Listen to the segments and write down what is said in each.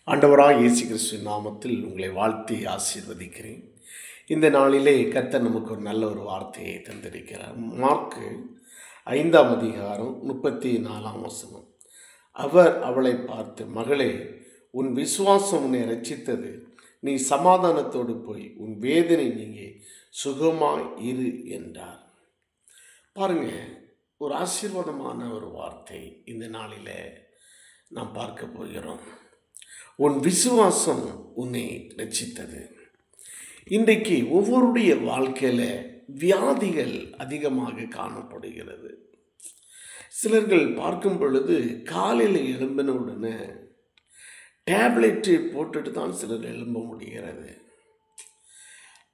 ஆண்டவராய் இயேசு கிறிஸ்துவின் நாமத்தில் உங்களை வாழ்த்தி ஆசீர்வதிக்கிறேன். இந்த நாளிலே கர்த்தர் நமக்கு ஒரு நல்ல ஒரு வார்த்தையை தந்திருக்கிறார். மார்க்கு 5ஆம் அதிகாரம் 34ஆம் வசனம். அவர் அவளை பார்த்து, மகளே, உன் விசுவாசம் உன்னை ரட்சித்தது. நீ சமாதானத்தோடு போய் உன் வேதனை நீங்கி சுகமாய் இரு என்றார். பாருங்க, ஒரு ஆசீர்வாதமான ஒரு வார்த்தை இந்த நாளில் நாம் பார்க்க போகிறோம். உன் விசுவாசம் உன்னை ரட்சித்தது. இன்றைக்கு ஒவ்வொருடைய வாழ்க்கையில் வியாதிகள் அதிகமாக காணப்படுகிறது. சிலர்கள் பார்க்கும் பொழுது காலையில் எழும்பின உடனே டேப்லெட்டு போட்டுட்டு தான் சிலர் எழும்ப முடிகிறது.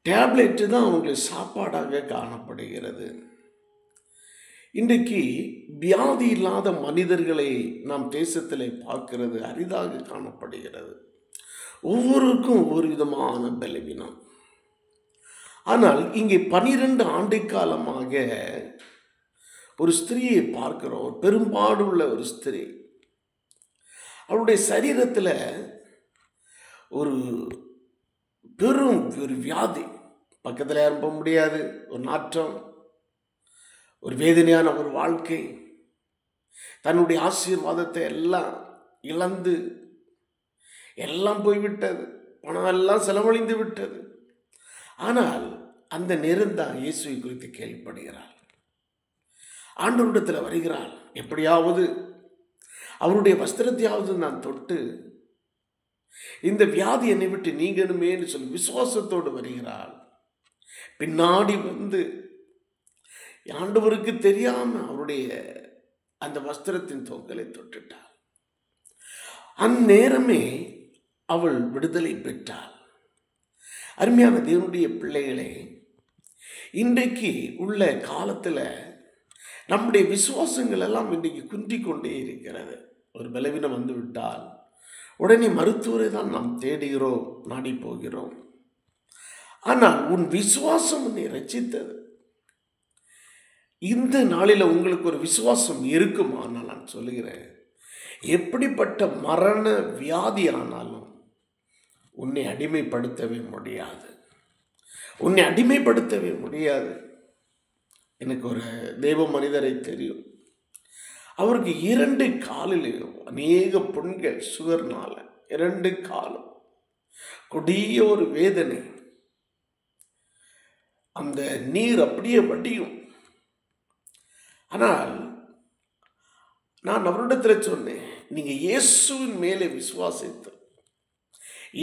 டேப்லெட்டு தான் அவங்களுக்கு சாப்பாடாக காணப்படுகிறது. இன்றைக்கு வியாதி இல்லாத மனிதர்களை நாம் தேசத்தில் பார்க்கிறது அரிதாக காணப்படுகிறது. ஒவ்வொருக்கும் ஒவ்வொரு விதமான பலவீனம். ஆனால் இங்கே 12 ஆண்டு காலமாக ஒரு ஸ்திரீயை பார்க்கிறோம். ஒரு பெரும்பாடுள்ள ஒரு ஸ்திரீ. அவருடைய சரீரத்தில் ஒரு பெரும் ஒரு வியாதி. பக்கத்தில் யாரும் போக முடியாது. ஒரு நாற்றம், ஒரு வேதனையான ஒரு வாழ்க்கை. தன்னுடைய ஆசீர்வாதத்தை எல்லாம் இழந்து எல்லாம் போய்விட்டது. பணம் எல்லாம் செலவழிந்து விட்டது. ஆனால் அந்த நேரம் தான் இயேசுவை குறித்து கேள்விப்படுகிறாள். ஆண்டவரிடத்தில் வருகிறாள். எப்படியாவது அவருடைய வஸ்திரத்தையாவது நான் தொட்டு இந்த வியாதி என்னை விட்டு நீங்கணுமேன்னு சொல்லி விசுவாசத்தோடு வருகிறாள். பின்னாடி வந்து ஆண்டவருக்கு தெரியாம அவருடைய அந்த வஸ்திரத்தின் தொங்கலை தொட்டுட்டாள். அந்நேரமே அவள் விடுதலை பெற்றாள். அருமையான தேவனுடைய பிள்ளைகளே, இன்றைக்கு உள்ள காலத்தில் நம்முடைய விசுவாசங்கள் எல்லாம் இன்றைக்கு குன்றிக் கொண்டே இருக்கிறது. ஒரு பலவீனம் வந்து விட்டால் உடனே மருத்துவரை தான் நாம் தேடுகிறோம், நாடி போகிறோம். ஆனால் உன் விசுவாசம் உன்னை ரட்சித்தது. இந்த நாளில் உங்களுக்கு ஒரு விசுவாசம் இருக்குமானால் நான் சொல்லுகிறேன், எப்படிப்பட்ட மரண வியாதி ஆனாலும் உன்னை அடிமைப்படுத்தவே முடியாது. உன்னை அடிமைப்படுத்தவே முடியாது. எனக்கு ஒரு தெய்வ மனிதரை தெரியும். அவருக்கு 2 காலிலையும் அநேக புண்கள், சுகர்னால 2 காலும் கொடிய ஒரு வேதனை. அந்த நீர் அப்படியே வடியும். ஆனால் நான் அவரிடத்தில் சொன்னேன், நீங்கள் இயேசுவின் மேலே விசுவாசித்து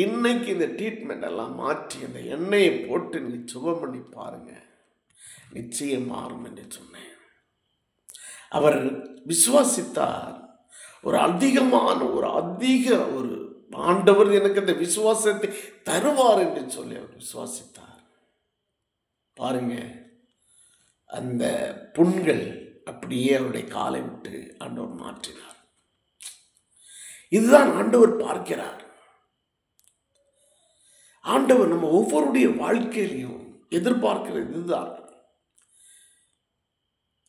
இன்னைக்கு இந்த ட்ரீட்மெண்ட் எல்லாம் மாற்றி அந்த எண்ணெயை போட்டு நீங்கள் சுகம் பண்ணி பாருங்க, நிச்சயம் மாறும் என்று சொன்னேன். அவர் விசுவாசித்தார். ஒரு அதிக ஒரு ஆண்டவர் எனக்கு அந்த விசுவாசத்தை தருவார் என்று சொல்லி அவர் விசுவாசித்தார். பாருங்க, அந்த புண்கள் அப்படியே அவருடைய காலை விட்டு ஆண்டவர் மாற்றினார். இதுதான் ஆண்டவர் பார்க்கிறார். ஆண்டவர் நம்ம ஒவ்வொருடைய வாழ்க்கையிலையும் எதிர்பார்க்கிறது இதுதான்.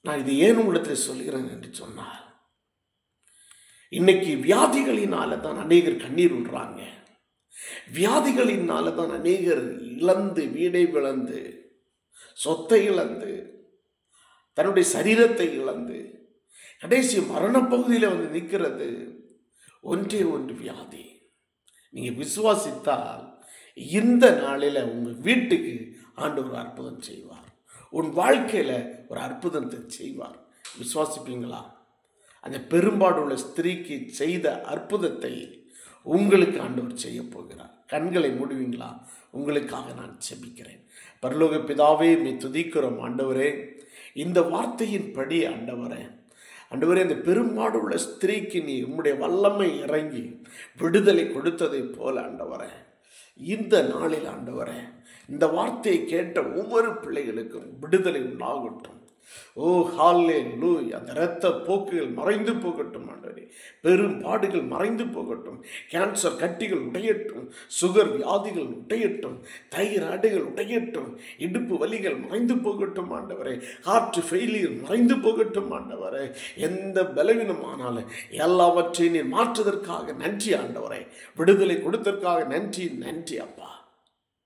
நான் இது ஏன் உங்களிடத்தில் சொல்கிறேன் என்று சொன்னால், இன்னைக்கு வியாதிகளினால தான் அநேகர் கண்ணீர் விடுறாங்க. வியாதிகளினால தான் அநேகர் இழந்து, வீடை இழந்து, சொத்தை இழந்து, தன்னுடைய சரீரத்தை இழந்து கடைசி மரணப்பகுதியில் வந்து நிற்கிறது ஒன்றே ஒன்று வியாதி. நீங்கள் விசுவாசித்தால் இந்த நாளில் உங்கள் வீட்டுக்கு ஆண்டவர் ஒரு அற்புதம் செய்வார். உன் வாழ்க்கையில் ஒரு அற்புதத்தை செய்வார். விசுவாசிப்பீங்களா? அந்த பெரும்பாடுள்ள ஸ்திரீக்கு செய்த அற்புதத்தை உங்களுக்கு ஆண்டவர் செய்ய போகிறார். கண்களை மூடுவீங்களா? உங்களுக்காக நான் செபிக்கிறேன். பரலோக பிதாவே, நீ துதிக்கிறோம் ஆண்டவரே. இந்த வார்த்தையின் படி ஆண்டவரே, அந்த பெரும்பாடு உள்ள ஸ்திரீக்கு நீ உம்முடைய வல்லமை இறங்கி விடுதலை கொடுத்ததை போல ஆண்டவரே, இந்த நாளில் ஆண்டவரே, இந்த வார்த்தையை கேட்ட ஒவ்வொரு பிள்ளைகளுக்கும் விடுதலை உண்டாகட்டும். ஓ ஹல்லேலூயா. அந்த இரத்த போக்குகள் மறைந்து போகட்டும் ஆண்டவரே. பெரும் பாடுகள் மறைந்து போகட்டும். கேன்சர் கட்டிகள் உடையட்டும். சுகர் வியாதிகள் உடையட்டும். தைராய்டுகள் உடையட்டும். இடுப்பு வலிகள் மறைந்து போகட்டும் ஆண்டவரே. ஹார்ட் ஃபெயிலியர் மறைந்து போகட்டும் ஆண்டவரே. எந்த பலவீனமானாலும் எல்லாவற்றையும் நீர் மாற்றுவதற்காக நன்றி ஆண்டவரே. விடுதலை கொடுத்ததற்காக நன்றி, நன்றி அப்பா.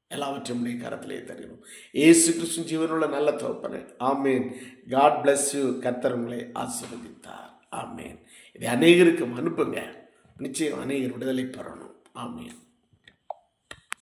எல்லாவற்றையும் உடைய கரத்திலே தருகிறோம். இயேசு கிறிஸ்து ஜீவனுள்ள நல்ல தகப்பனே, ஆமேன். God bless you. கர்த்தர் உங்களை ஆசீர்வதித்தார். ஆமேன். இதை அநேகருக்கு அனுப்புங்க. நிச்சயம் அநேகர் விடுதலை பெறணும். ஆமேன்.